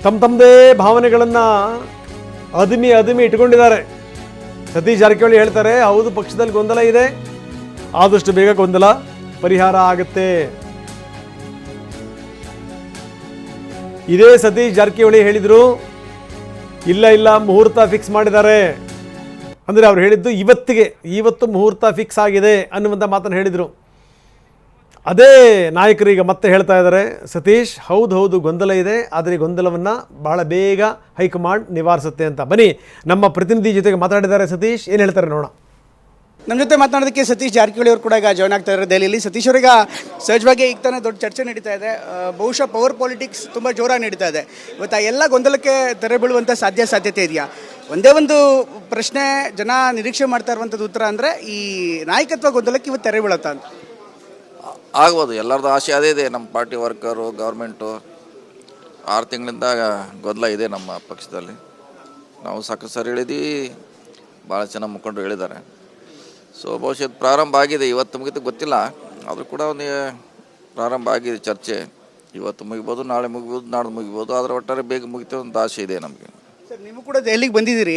ತಮ್ಮದೇ ಭಾವನೆಗಳನ್ನು ಅದುಮಿ ಇಟ್ಕೊಂಡಿದ್ದಾರೆ. ಸತೀಶ್ ಜಾರಕಿಹೊಳಿ ಹೇಳ್ತಾರೆ, ಹೌದು ಪಕ್ಷದಲ್ಲಿ ಗೊಂದಲ ಇದೆ, ಆದಷ್ಟು ಬೇಗ ಗೊಂದಲ ಪರಿಹಾರ ಆಗುತ್ತೆ. ಇದೇ ಸತೀಶ್ ಜಾರಕಿಹೊಳಿ ಹೇಳಿದರು, ಇಲ್ಲ ಮುಹೂರ್ತ ಫಿಕ್ಸ್ ಮಾಡಿದ್ದಾರೆ. ಅಂದರೆ ಅವ್ರು ಹೇಳಿದ್ದು ಇವತ್ತು ಮುಹೂರ್ತ ಫಿಕ್ಸ್ ಆಗಿದೆ ಅನ್ನುವಂಥ ಮಾತನ್ನು ಹೇಳಿದರು. ಅದೇ ನಾಯಕರೀಗ ಮತ್ತೆ ಹೇಳ್ತಾ ಇದ್ದಾರೆ, ಸತೀಶ್ ಹೌದು ಗೊಂದಲ ಇದೆ, ಆದರೆ ಗೊಂದಲವನ್ನು ಬಹಳ ಬೇಗ ಹೈಕಮಾಂಡ್ ನಿವಾರಿಸುತ್ತೆ ಅಂತ. ಬನ್ನಿ ನಮ್ಮ ಪ್ರತಿನಿಧಿ ಜೊತೆಗೆ ಮಾತಾಡಿದ್ದಾರೆ ಸತೀಶ್, ಏನು ಹೇಳ್ತಾರೆ ನೋಡೋಣ. ನಮ್ಮ ಜೊತೆ ಮಾತನಾಡೋದಕ್ಕೆ ಸತೀಶ್ ಜಾರಕಿಹೊಳಿ ಅವರು ಕೂಡ ಈಗ ಜಾಯ್ನ್ ಆಗ್ತಾ ಇದ್ದಾರೆ ದೆಹಲಿಯಲ್ಲಿ. ಸತೀಶ್ ಅವರೀಗ ಸರ್ಚ್ ಬಗ್ಗೆ ಈಗ ತಾನೇ ದೊಡ್ಡ ಚರ್ಚೆ ನಡೀತಾ ಇದೆ. ಬಹುಶಃ ಪವರ್ ಪಾಲಿಟಿಕ್ಸ್ ತುಂಬ ಜೋರಾಗಿ ನಡೀತಾ ಇದೆ. ಇವತ್ತು ಆ ಎಲ್ಲ ಗೊಂದಲಕ್ಕೆ ತೆರೆ ಬೀಳುವಂಥ ಸಾಧ್ಯತೆ ಇದೆಯಾ? ಒಂದೇ ಒಂದು ಪ್ರಶ್ನೆ ಜನ ನಿರೀಕ್ಷೆ ಮಾಡ್ತಾ ಇರುವಂಥದ್ದು ಉತ್ತರ ಅಂದರೆ, ಈ ನಾಯಕತ್ವ ಗೊಂದಲಕ್ಕೆ ಇವತ್ತು ತೆರೆ ಬೀಳುತ್ತಾ ಅಂತ. ಆಗ್ಬೋದು, ಎಲ್ಲರದ್ದು ಆಸೆ ಅದೇ ಇದೆ. ನಮ್ಮ ಪಾರ್ಟಿ ವರ್ಕರು, ಗೌರ್ಮೆಂಟು 6 ತಿಂಗಳಿಂದ ಗೊಂದಲ ಇದೆ ನಮ್ಮ ಪಕ್ಷದಲ್ಲಿ. ನಾವು ಸಾಕಷ್ಟು ಸರಿ ಹೇಳಿದ್ದೀವಿ, ಭಾಳ ಜನ ಮುಖಂಡರು ಹೇಳಿದ್ದಾರೆ. ಸೊ ಬಹುಶಃ ಪ್ರಾರಂಭ ಆಗಿದೆ, ಇವತ್ತು ಮುಗಿತು ಗೊತ್ತಿಲ್ಲ, ಆದರೂ ಕೂಡ ಒಂದು ಪ್ರಾರಂಭ ಆಗಿದೆ ಚರ್ಚೆ. ಇವತ್ತು ಮುಗಿಬೋದು, ನಾಳೆ ಮುಗಿಬೋದು, ನಾಡ್ದು ಮುಗಿಬೋದು, ಆದರೆ ಒಟ್ಟಾರೆ ಬೇಗ ಮುಗಿತು ಅಂತ ಆಸೆ ಇದೆ ನಮಗೆ. ಸರ್, ನೀವು ಕೂಡ ದೆಹಲಿಗೆ ಬಂದಿದ್ದೀರಿ.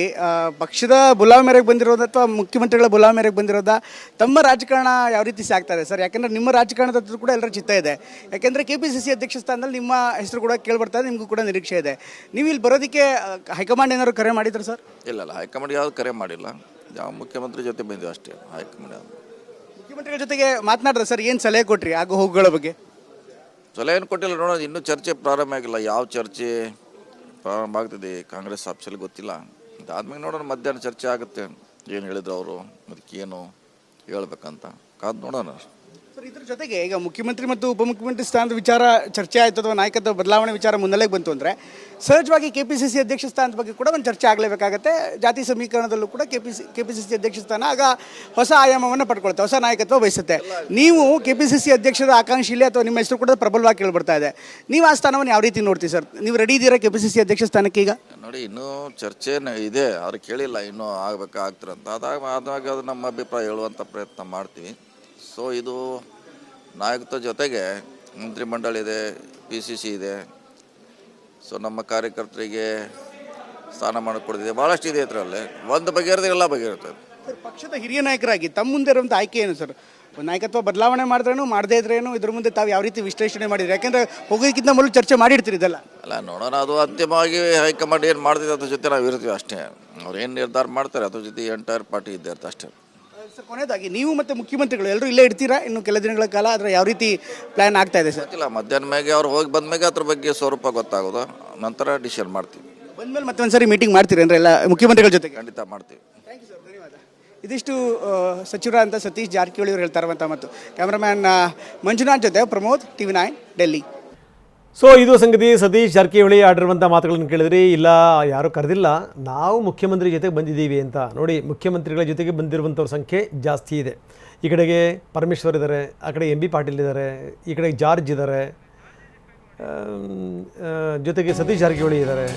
ಪಕ್ಷದ ಬುಲಾವ್ ಮೇರೆಗೆ ಬಂದಿರೋದು ಅಥವಾ ಮುಖ್ಯಮಂತ್ರಿಗಳ ಬುಲಾವ್ ಮೇರೆಗೆ ಬಂದಿರೋದಾ? ತಮ್ಮ ರಾಜಕಾರಣ ಯಾವ ರೀತಿ ಸಾಗ್ತಾರೆ ಸರ್? ಯಾಕೆಂದರೆ ನಿಮ್ಮ ರಾಜಕಾರಣದ ಹತ್ರ ಕೂಡ ಎಲ್ಲರ ಚಿತ್ತ ಇದೆ. ಯಾಕೆಂದರೆ KPCC ಅಧ್ಯಕ್ಷ ಸ್ಥಾನದಲ್ಲಿ ನಿಮ್ಮ ಹೆಸರು ಕೂಡ ಕೇಳಿಬರ್ತಾರೆ, ನಿಮಗೂ ಕೂಡ ನಿರೀಕ್ಷೆ ಇದೆ. ನೀವು ಇಲ್ಲಿ ಬರೋದಕ್ಕೆ ಹೈಕಮಾಂಡ್ ಏನಾದ್ರು ಕರೆ ಮಾಡಿದ್ರು ಸರ್? ಇಲ್ಲ, ಹೈಕಮಾಂಡ್ ಯಾವುದು ಕರೆ ಮಾಡಿಲ್ಲ. ಯಾವ ಮುಖ್ಯಮಂತ್ರಿ ಜೊತೆ ಬಂದಿವಿ ಅಷ್ಟೇ. ಹೈಕಮಾಂಡ್ ಮುಖ್ಯಮಂತ್ರಿಗಳ ಜೊತೆಗೆ ಮಾತನಾಡ್ರೆ ಸರ್, ಏನು ಸಲಹೆ ಕೊಟ್ರಿ ಆಗು ಹೋಗುಗಳ ಬಗ್ಗೆ? ಸಲಹೆ ಏನು ಕೊಟ್ಟಿಲ್ಲ, ನೋಡೋದು ಇನ್ನೂ ಚರ್ಚೆ ಪ್ರಾರಂಭ ಆಗಿಲ್ಲ. ಯಾವ ಚರ್ಚೆ ಪ್ರಾರಂಭ ಆಗ್ತದೆ ಕಾಂಗ್ರೆಸ್ ಆಫೀಸಲ್ಲಿ ಗೊತ್ತಿಲ್ಲ. ಅದಾದ್ಮೇಲೆ ನೋಡೋಣ, ಮಧ್ಯಾಹ್ನ ಚರ್ಚೆ ಆಗುತ್ತೆ. ಏನು ಹೇಳಿದ್ರು ಅವರು, ಅದಕ್ಕೇನು ಹೇಳ್ಬೇಕಂತ ಕಾದು ನೋಡೋಣ ಸರ್. ಇದ್ರ ಜೊತೆಗೆ ಈಗ ಮುಖ್ಯಮಂತ್ರಿ ಮತ್ತು ಉಪಮುಖ್ಯಮಂತ್ರಿ ಸ್ಥಾನದ ವಿಚಾರ ಚರ್ಚೆ ಆಯಿತು ಅಥವಾ ನಾಯಕತ್ವ ಬದಲಾವಣೆ ವಿಚಾರ ಮುನ್ನೆಲೆಗೆ ಬಂತು ಅಂದರೆ, ಸಹಜವಾಗಿ KPCC ಅಧ್ಯಕ್ಷ ಸ್ಥಾನದ ಬಗ್ಗೆ ಕೂಡ ಒಂದು ಚರ್ಚೆ ಆಗಲೇಬೇಕಾಗತ್ತೆ. ಜಾತಿ ಸಮೀಕರಣದಲ್ಲೂ ಕೂಡ KPCC ಅಧ್ಯಕ್ಷ ಸ್ಥಾನ ಆಗ ಹೊಸ ಆಯಾಮವನ್ನು ಪಡ್ಕೊಳುತ್ತೆ, ಹೊಸ ನಾಯಕತ್ವ ವಹಿಸುತ್ತೆ. ನೀವು KPCC ಅಧ್ಯಕ್ಷರ ಆಕಾಂಕ್ಷಿಲಿ ಅಥವಾ ನಿಮ್ಮ ಹೆಸರು ಕೂಡ ಪ್ರಬಲವಾಗಿ ಕೇಳಿಬರ್ತಾ ಇದೆ. ನೀವು ಆ ಸ್ಥಾನವನ್ನು ಯಾವ ರೀತಿ ನೋಡ್ತೀವಿ ಸರ್? ನೀವು ರೆಡಿ ಇದ್ದೀರಾ KPCC ಅಧ್ಯಕ್ಷ ಸ್ಥಾನಕ್ಕೆ? ಈಗ ನೋಡಿ, ಇನ್ನೂ ಚರ್ಚೆ ಇದೆ, ಅವ್ರು ಕೇಳಿಲ್ಲ ಇನ್ನೂ ಆಗ್ಬೇಕಾಗ್ತಿರಂತ. ಅದಾಗ ಅದು ನಮ್ಮ ಅಭಿಪ್ರಾಯ ಹೇಳುವಂಥ ಪ್ರಯತ್ನ ಮಾಡ್ತೀವಿ. ಸೊ ಇದು ನಾಯಕತ್ವ ಜೊತೆಗೆ ಮಂತ್ರಿಮಂಡಲ ಇದೆ, PCC ಇದೆ. ಸೊ ನಮ್ಮ ಕಾರ್ಯಕರ್ತರಿಗೆ ಸ್ಥಾನ ಮಾಡಿಕೊಡ್ತಿದೆ, ಭಾಳಷ್ಟು ಇದೆ. ಇದರಲ್ಲಿ ಒಂದು ಬಗೆಹರಿದ್ರೆ ಎಲ್ಲ ಬಗೆಹರ್ತದೆ. ಸರ್, ಪಕ್ಷದ ಹಿರಿಯ ನಾಯಕರಾಗಿ ತಮ್ಮ ಮುಂದೆ ಇರುವಂಥ ಆಯ್ಕೆ ಏನು ಸರ್? ನಾಯಕತ್ವ ಬದಲಾವಣೆ ಮಾಡಿದ್ರೇನು ಮಾಡದೇ ಇದ್ರೇನು ಇದ್ರ ಮುಂದೆ ತಾವು ಯಾವ ರೀತಿ ವಿಶ್ಲೇಷಣೆ ಮಾಡಿದ್ರಿ? ಯಾಕೆಂದರೆ ಹೋಗೋದಕ್ಕಿಂತ ಮೊದಲು ಚರ್ಚೆ ಮಾಡಿರ್ತೀರಿ ಇದೆಲ್ಲ. ಅಲ್ಲ, ನೋಡೋಣ, ಅದು ಅಂತಿಮವಾಗಿ ಹೈಕಮಾಂಡ್ ಏನು ಮಾಡ್ತಿದೆ ಅದ್ರ ಜೊತೆ ನಾವು ಇರ್ತೀವಿ ಅಷ್ಟೇ. ಅವ್ರು ಏನು ನಿರ್ಧಾರ ಮಾಡ್ತಾರೆ ಅದ್ರ ಜೊತೆ ಎಂಟೈರ್ ಪಾರ್ಟಿ ಇದ್ದೇ ಇರುತ್ತೆ ಅಷ್ಟೇ. ಸರ್, ಕೊನೆಯದಾಗಿ ನೀವು ಮತ್ತು ಮುಖ್ಯಮಂತ್ರಿಗಳು ಎಲ್ಲರೂ ಇಲ್ಲೇ ಇರ್ತೀರಾ ಇನ್ನು ಕೆಲ ದಿನಗಳ ಕಾಲ? ಆದರೆ ಯಾವ ರೀತಿ ಪ್ಲ್ಯಾನ್ ಆಗ್ತಾ ಇದೆ ಸರ್? ಗೊತ್ತಿಲ್ಲ, ಮಧ್ಯಾಹ್ನ ಮೇಲೆ ಅವ್ರು ಹೋಗಿ ಬಂದಮೇಲೆ ಅದ್ರ ಬಗ್ಗೆ ಸ್ವರೂಪ ಗೊತ್ತಾಗೋದು, ನಂತರ ಡಿಸಿಷನ್ ಮಾಡ್ತೀವಿ. ಬಂದಮೇಲೆ ಮತ್ತೊಂದು ಸರಿ ಮೀಟಿಂಗ್ ಮಾಡ್ತೀರಿ ಅಂದರೆ ಎಲ್ಲ ಮುಖ್ಯಮಂತ್ರಿಗಳ ಜೊತೆಗೆ? ಖಂಡಿತ ಮಾಡ್ತೀವಿ. ಥ್ಯಾಂಕ್ ಯು ಸರ್, ಧನ್ಯವಾದ. ಇದಿಷ್ಟು ಸಚಿವರಾದಂಥ ಸತೀಶ್ ಜಾರಕಿಹೊಳಿ ಅವರು ಹೇಳ್ತಾ ಇರುವಂಥ ಮತ್ತು ಕ್ಯಾಮ್ರಾಮ್ಯಾನ್ ಮಂಜುನಾಥ್ ಜೊತೆ ಪ್ರಮೋದ್, TV9 ಡೆಲ್ಲಿ. ಸೊ ಇದು ಸಂಗತಿ. ಸತೀಶ್ ಜಾರಕಿಹೊಳಿ ಆಡಿರುವಂಥ ಮಾತುಗಳನ್ನು ಕೇಳಿದ್ರಿ. ಇಲ್ಲ, ಯಾರೂ ಕರೆದಿಲ್ಲ, ನಾವು ಮುಖ್ಯಮಂತ್ರಿ ಜೊತೆಗೆ ಬಂದಿದ್ದೀವಿ ಅಂತ. ನೋಡಿ, ಮುಖ್ಯಮಂತ್ರಿಗಳ ಜೊತೆಗೆ ಬಂದಿರುವಂಥವ್ರ ಸಂಖ್ಯೆ ಜಾಸ್ತಿ ಇದೆ. ಈ ಕಡೆಗೆ ಪರಮೇಶ್ವರ್ ಇದ್ದಾರೆ, ಆ ಕಡೆ MB ಪಾಟೀಲ್ ಇದ್ದಾರೆ, ಈ ಕಡೆ ಜಾರ್ಜ್ ಇದ್ದಾರೆ, ಜೊತೆಗೆ ಸತೀಶ್ ಜಾರಕಿಹೊಳಿ ಇದ್ದಾರೆ.